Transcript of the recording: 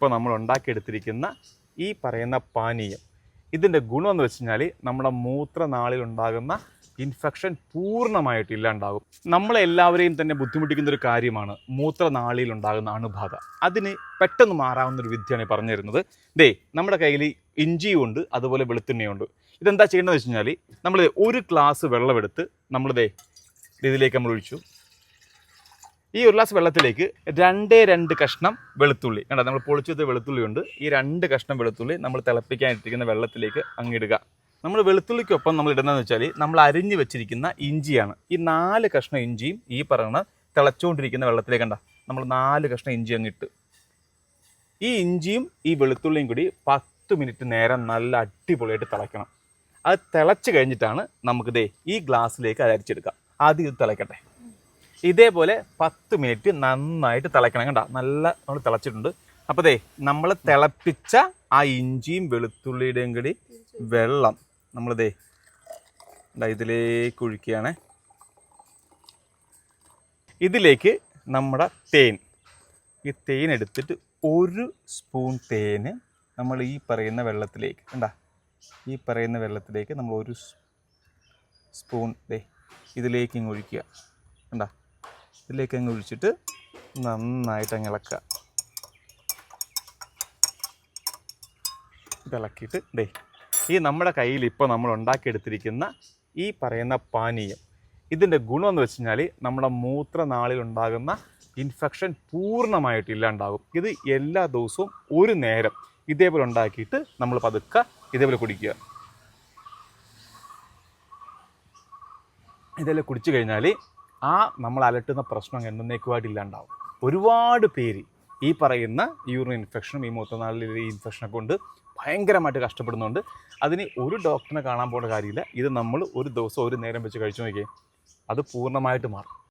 ഇപ്പോൾ നമ്മൾ ഉണ്ടാക്കിയെടുത്തിരിക്കുന്ന ഈ പറയുന്ന പാനീയം ഇതിൻ്റെ ഗുണമെന്ന് വെച്ച് കഴിഞ്ഞാൽ നമ്മുടെ മൂത്രനാളിലുണ്ടാകുന്ന ഇൻഫെക്ഷൻ പൂർണ്ണമായിട്ട് ഇല്ലാണ്ടാകും. നമ്മളെല്ലാവരെയും തന്നെ ബുദ്ധിമുട്ടിക്കുന്ന ഒരു കാര്യമാണ് മൂത്രനാളിയിലുണ്ടാകുന്ന അണുബാധ. അതിന് പെട്ടെന്ന് മാറാവുന്നൊരു വിദ്യയാണ് പറഞ്ഞു തരുന്നത്. നമ്മുടെ കയ്യിൽ ഇഞ്ചിയും ഉണ്ട്, അതുപോലെ വെളുത്തുള്ളിയുണ്ട്. ഇതെന്താ ചെയ്യേണ്ടതെന്ന് വെച്ച് കഴിഞ്ഞാൽ നമ്മൾ ഒരു ഗ്ലാസ് വെള്ളമെടുത്ത് ഇതിലേക്ക് നമ്മൾ ഒഴിച്ചു. ഈ ഒരു ഗ്ലാസ് വെള്ളത്തിലേക്ക് 2 കഷ്ണം വെളുത്തുള്ളി, കണ്ടോ നമ്മൾ പൊളിച്ചത് വെളുത്തുള്ളി ഉണ്ട്, ഈ 2 കഷ്ണം വെളുത്തുള്ളി നമ്മൾ തിളപ്പിക്കാനിട്ടിരിക്കുന്ന വെള്ളത്തിലേക്ക് അങ്ങിടുക. നമ്മൾ വെളുത്തുള്ളിക്കൊപ്പം നമ്മൾ ഇടുന്നതെന്ന് വെച്ചാൽ നമ്മൾ അരിഞ്ഞു വെച്ചിരിക്കുന്ന ഇഞ്ചിയാണ്. ഈ 4 കഷ്ണം ഇഞ്ചിയും ഈ പറയുന്ന തിളച്ചുകൊണ്ടിരിക്കുന്ന വെള്ളത്തിലേക്ക് നമ്മൾ 4 കഷ്ണം ഇഞ്ചി അങ്ങിട്ട് ഈ ഇഞ്ചിയും ഈ വെളുത്തുള്ളിയും കൂടി 10 മിനിറ്റ് നേരം നല്ല അടിപൊളിയായിട്ട് തിളയ്ക്കണം. അത് തിളച്ച് കഴിഞ്ഞിട്ടാണ് നമുക്ക് ഈ ഗ്ലാസ്സിലേക്ക് അത് അരിച്ചെടുക്കാം. ആദ്യം ഇത് തിളയ്ക്കട്ടെ. ഇതേപോലെ 10 മിനിറ്റ് നന്നായിട്ട് തിളയ്ക്കണം. കണ്ട നല്ല നമ്മൾ തിളച്ചിട്ടുണ്ട്. അപ്പോൾ നമ്മൾ തിളപ്പിച്ച ആ ഇഞ്ചിയും വെളുത്തുള്ളിയുടെയും കൂടി വെള്ളം നമ്മൾ ഇതിലേക്ക് ഒഴിക്കുകയാണ്. ഇതിലേക്ക് നമ്മുടെ തേൻ, ഈ തേൻ എടുത്തിട്ട് 1 സ്പൂൺ തേന് നമ്മൾ ഈ പറയുന്ന വെള്ളത്തിലേക്ക് ഈ പറയുന്ന വെള്ളത്തിലേക്ക് നമ്മൾ 1 സ്പൂൺ ഇതിലേക്ക് ഇങ്ങ് ഒഴിക്കുക. ഇതിലേക്ക് അങ്ങ് ഒഴിച്ചിട്ട് നന്നായിട്ട് അങ്ങ് ഇളക്കുക. ഇളക്കിയിട്ട് ഈ നമ്മുടെ കയ്യിൽ ഇപ്പോൾ നമ്മൾ ഉണ്ടാക്കിയെടുത്തിരിക്കുന്ന ഈ പറയുന്ന പാനീയം ഇതിൻ്റെ ഗുണമെന്ന് വെച്ച് കഴിഞ്ഞാൽ നമ്മുടെ മൂത്രനാളിലുണ്ടാകുന്ന ഇൻഫെക്ഷൻ പൂർണ്ണമായിട്ട് ഇല്ലാണ്ടാകും. ഇത് എല്ലാ ദിവസവും ഒരു നേരം ഇതേപോലെ ഉണ്ടാക്കിയിട്ട് നമ്മൾ പതുക്കെ ഇതേപോലെ കുടിക്കുക. ഇതേപോലെ കുടിച്ചു കഴിഞ്ഞാൽ നമ്മൾ അലട്ടുന്ന പ്രശ്നം എന്നേക്കുമായിട്ട് ഇല്ലാണ്ടാവും. ഒരുപാട് പേര് ഈ പറയുന്ന യൂറിൻ ഇൻഫെക്ഷനും ഈ മൂത്രനാളിലെ ഇൻഫെക്ഷനൊക്കെ കൊണ്ട് ഭയങ്കരമായിട്ട് കഷ്ടപ്പെടുന്നുണ്ട്. അതിന് ഒരു ഡോക്ടറിനെ കാണാൻ പോകേണ്ട കാര്യമില്ല. ഇത് നമ്മൾ ഒരു ദിവസം ഒരു നേരം വെച്ച് കഴിച്ചു നോക്കിയേ, അത് പൂർണ്ണമായിട്ട് മാറും.